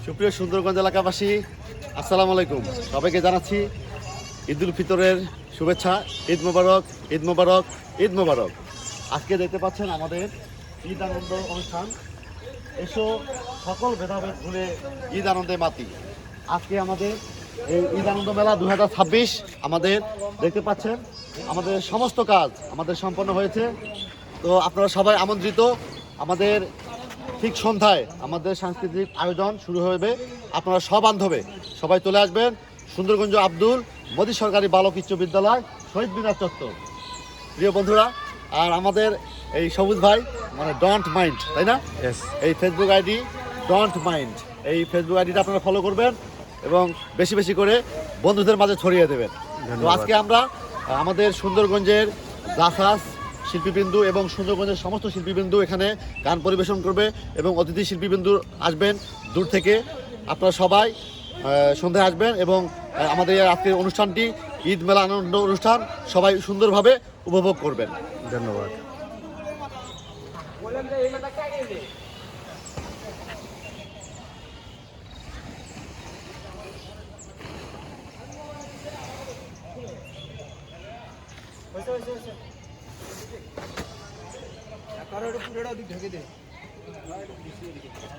সুপ্রিয় সুন্দরগঞ্জ এলাকাবাসী, আসসালামু আলাইকুম। সবাইকে জানাচ্ছি ঈদুল ফিতরের শুভেচ্ছা। ঈদ মোবারক, ঈদ মোবারক, ঈদ মোবারক। আজকে দেখতে পাচ্ছেন আমাদের ঈদ আনন্দ অনুষ্ঠান। এসো সকল ভেদাভেদ ভুলে ঈদ আনন্দে মাতি। আজকে আমাদের এই ঈদ আনন্দ মেলা 2026 আমাদের দেখতে পাচ্ছেন আমাদের সমস্ত কাজ আমাদের সম্পন্ন হয়েছে। তো আপনারা সবাই আমন্ত্রিত। আমাদের ঠিক সন্ধ্যায় আমাদের সাংস্কৃতিক আয়োজন শুরু হবে। আপনারা সবান্ধবে সবাই চলে আসবেন সুন্দরগঞ্জ আব্দুল মোদী সরকারি বালক উচ্চ বিদ্যালয়, শহীদ মিনার চত্বর। প্রিয় বন্ধুরা, আর আমাদের এই সবুজ ভাই মানে ডোন্ট মাইন্ড, তাই না? এই ফেসবুক আইডি ডোন্ট মাইন্ড, এই ফেসবুক আইডিটা আপনারা ফলো করবেন এবং বেশি বেশি করে বন্ধুদের মাঝে ছড়িয়ে দেবেন। তো আজকে আমরা আমাদের সুন্দরগঞ্জের জাসাস শিল্পীবৃন্দু এবং সুন্দরগঞ্জের সমস্ত শিল্পীবৃন্দু এখানে গান পরিবেশন করবে এবং অতিথি শিল্পীবৃন্দু আসবেন দূর থেকে। আপনারা সবাই সন্ধ্যায় আসবেন এবং আমাদের আজকের অনুষ্ঠানটি ঈদ মেলা আনন্দ অনুষ্ঠান সবাই সুন্দরভাবে উপভোগ করবেন। ধন্যবাদ। পুরোটা ঢেকে দে।